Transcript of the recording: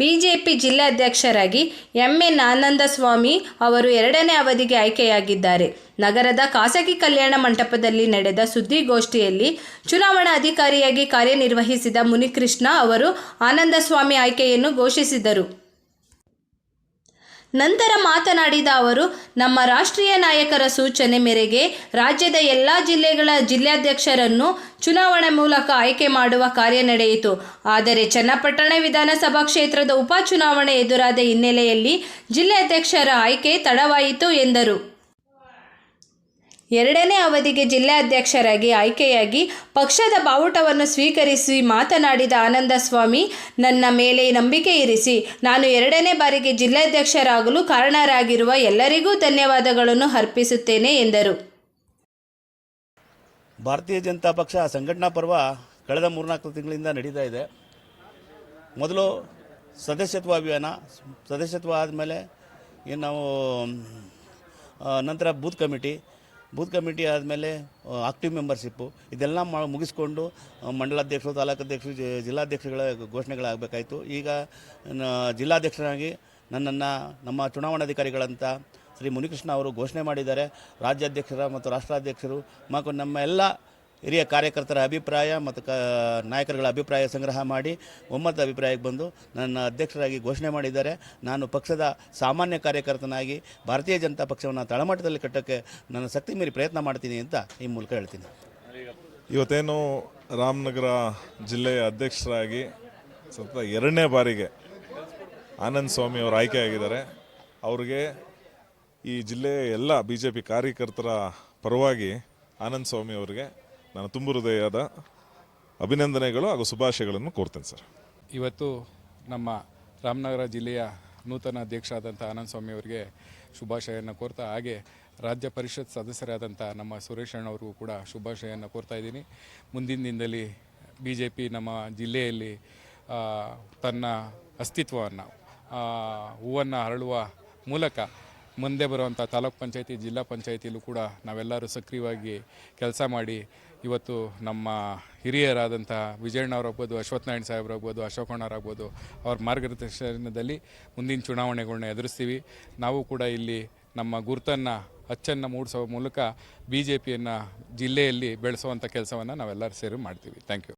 BJP ಜಿಲ್ಲಾಧ್ಯಕ್ಷರಾಗಿ MN Anandaswamy ಅವರು 2ನೇ ಅವಧಿಗೆ ಆಯ್ಕೆಯಾಗಿದ್ದಾರೆ. ನಗರದ ಖಾಸಗಿ ಕಲ್ಯಾಣ ಮಂಟಪದಲ್ಲಿ ನಡೆದ ಸುದ್ದಿಗೋಷ್ಠಿಯಲ್ಲಿ ಚುನಾವಣಾಧಿಕಾರಿಯಾಗಿ ಕಾರ್ಯನಿರ್ವಹಿಸಿದ ಮುನಿಕೃಷ್ಣ ಅವರು ಆನಂದಸ್ವಾಮಿ ಆಯ್ಕೆಯನ್ನು ಘೋಷಿಸಿದರು. ನಂತರ ಮಾತನಾಡಿದ ಅವರು, ನಮ್ಮ ರಾಷ್ಟ್ರೀಯ ನಾಯಕರ ಸೂಚನೆ ಮೇರೆಗೆ ರಾಜ್ಯದ ಎಲ್ಲ ಜಿಲ್ಲೆಗಳ ಜಿಲ್ಲಾಧ್ಯಕ್ಷರನ್ನು ಚುನಾವಣೆ ಮೂಲಕ ಆಯ್ಕೆ ಮಾಡುವ ಕಾರ್ಯ ನಡೆಯಿತು. ಆದರೆ ಚನ್ನಪಟ್ಟಣ ವಿಧಾನಸಭಾ ಕ್ಷೇತ್ರದ ಉಪಚುನಾವಣೆ ಎದುರಾದ ಹಿನ್ನೆಲೆಯಲ್ಲಿ ಜಿಲ್ಲಾಧ್ಯಕ್ಷರ ಆಯ್ಕೆ ತಡವಾಯಿತು ಎಂದರು. 2ನೇ ಅವಧಿಗೆ ಜಿಲ್ಲಾಧ್ಯಕ್ಷರಾಗಿ ಆಯ್ಕೆಯಾಗಿ ಪಕ್ಷದ ಬಾವುಟವನ್ನು ಸ್ವೀಕರಿಸಿ ಮಾತನಾಡಿದ ಆನಂದಸ್ವಾಮಿ, ನನ್ನ ಮೇಲೆ ನಂಬಿಕೆ ಇರಿಸಿ ನಾನು 2ನೇ ಬಾರಿಗೆ ಜಿಲ್ಲಾಧ್ಯಕ್ಷರಾಗಲು ಕಾರಣರಾಗಿರುವ ಎಲ್ಲರಿಗೂ ಧನ್ಯವಾದಗಳನ್ನು ಅರ್ಪಿಸುತ್ತೇನೆ ಎಂದರು. ಭಾರತೀಯ ಜನತಾ ಪಕ್ಷ ಸಂಘಟನಾ ಪರ್ವ ಕಳೆದ 3-4 ತಿಂಗಳಿಂದ ನಡೀತಾ ಇದೆ. ಮೊದಲು ಸದಸ್ಯತ್ವ ಅಭಿಯಾನ, ಸದಸ್ಯತ್ವ ಆದಮೇಲೆ ಏನು ನಾವು ನಂತರ ಬೂತ್ ಕಮಿಟಿ ಆದಮೇಲೆ ಆಕ್ಟಿವ್ ಮೆಂಬರ್ಶಿಪ್ಪು ಇದೆಲ್ಲ ಮುಗಿಸ್ಕೊಂಡು ಮಂಡಲಾಧ್ಯಕ್ಷರು, ತಾಲೂಕಾಧ್ಯಕ್ಷರು, ಜಿಲ್ಲಾಧ್ಯಕ್ಷರುಗಳ ಘೋಷಣೆಗಳಾಗಬೇಕಾಯಿತು. ಈಗ ಜಿಲ್ಲಾಧ್ಯಕ್ಷರಾಗಿ ನನ್ನನ್ನು ನಮ್ಮ ಚುನಾವಣಾಧಿಕಾರಿಗಳಂತ ಶ್ರೀ ಮುನಿಕೃಷ್ಣ ಅವರು ಘೋಷಣೆ ಮಾಡಿದ್ದಾರೆ. ರಾಜ್ಯಾಧ್ಯಕ್ಷರ ಮತ್ತು ರಾಷ್ಟ್ರಾಧ್ಯಕ್ಷರು ಮತ್ತು ನಮ್ಮ ಎಲ್ಲ ಹಿರಿಯ ಕಾರ್ಯಕರ್ತರ ಅಭಿಪ್ರಾಯ ಮತ್ತು ನಾಯಕರುಗಳ ಅಭಿಪ್ರಾಯ ಸಂಗ್ರಹ ಮಾಡಿ ಒಮ್ಮತ ಅಭಿಪ್ರಾಯಕ್ಕೆ ಬಂದು ನನ್ನ ಅಧ್ಯಕ್ಷರಾಗಿ ಘೋಷಣೆ ಮಾಡಿದ್ದಾರೆ. ನಾನು ಪಕ್ಷದ ಸಾಮಾನ್ಯ ಕಾರ್ಯಕರ್ತನಾಗಿ ಭಾರತೀಯ ಜನತಾ ಪಕ್ಷವನ್ನು ತಳಮಟ್ಟದಲ್ಲಿ ಕಟ್ಟೋಕ್ಕೆ ನನ್ನ ಶಕ್ತಿ ಮೀರಿ ಪ್ರಯತ್ನ ಮಾಡ್ತೀನಿ ಅಂತ ಈ ಮೂಲಕ ಹೇಳ್ತೀನಿ. ಇವತ್ತೇನು ರಾಮನಗರ ಜಿಲ್ಲೆಯ ಅಧ್ಯಕ್ಷರಾಗಿ ಸತತ 2ನೇ ಬಾರಿಗೆ ಆನಂದ್ ಸ್ವಾಮಿ ಅವರು ಆಯ್ಕೆಯಾಗಿದ್ದಾರೆ. ಅವ್ರಿಗೆ ಈ ಜಿಲ್ಲೆಯ ಎಲ್ಲ BJP ಕಾರ್ಯಕರ್ತರ ಪರವಾಗಿ ಆನಂದ್ ಸ್ವಾಮಿ ಅವರಿಗೆ ನಾನು ತುಂಬ ಹೃದಯದ ಅಭಿನಂದನೆಗಳು ಹಾಗೂ ಶುಭಾಶಯಗಳನ್ನು ಕೋರ್ತೇನೆ ಸರ್. ಇವತ್ತು ನಮ್ಮ ರಾಮನಗರ ಜಿಲ್ಲೆಯ ನೂತನ ಅಧ್ಯಕ್ಷರಾದಂಥ ಆನಂದ್ ಸ್ವಾಮಿ ಅವರಿಗೆ ಶುಭಾಶಯವನ್ನು ಕೋರ್ತಾ, ಹಾಗೆ ರಾಜ್ಯ ಪರಿಷತ್ ಸದಸ್ಯರಾದಂಥ ನಮ್ಮ ಸುರೇಶ್ ಅಣ್ಣವ್ರಿಗೂ ಕೂಡ ಶುಭಾಶಯವನ್ನು ಕೋರ್ತಾ ಇದ್ದೀನಿ. ಮುಂದಿನ ದಿನದಲ್ಲಿ BJP ನಮ್ಮ ಜಿಲ್ಲೆಯಲ್ಲಿ ತನ್ನ ಅಸ್ತಿತ್ವವನ್ನು ಹೂವನ್ನು ಹರಳುವ ಮೂಲಕ ಮುಂದೆ ಬರುವಂಥ ತಾಲೂಕ್ ಪಂಚಾಯತಿ, ಜಿಲ್ಲಾ ಪಂಚಾಯತಿಯಲ್ಲೂ ಕೂಡ ನಾವೆಲ್ಲರೂ ಸಕ್ರಿಯವಾಗಿ ಕೆಲಸ ಮಾಡಿ ಇವತ್ತು ನಮ್ಮ ಹಿರಿಯರಾದಂಥ ವಿಜಯಣ್ಣವರಾಗ್ಬೋದು, ಅಶ್ವತ್ಥನಾರಾಯಣ ಸಾಹೇಬ್ರಾಗ್ಬೋದು, ಅಶೋಕಣ್ಣವರಾಗ್ಬೋದು, ಅವ್ರ ಮಾರ್ಗದರ್ಶನದಲ್ಲಿ ಮುಂದಿನ ಚುನಾವಣೆಗಳನ್ನ ಎದುರಿಸ್ತೀವಿ. ನಾವು ಕೂಡ ಇಲ್ಲಿ ನಮ್ಮ ಗುರುತನ್ನು ಅಚ್ಚನ್ನು ಮೂಡಿಸೋ ಮೂಲಕ BJPಯನ್ನು ಜಿಲ್ಲೆಯಲ್ಲಿ ಬೆಳೆಸುವಂಥ ಕೆಲಸವನ್ನು ನಾವೆಲ್ಲರೂ ಸೇರಿ ಮಾಡ್ತೀವಿ. Thank you.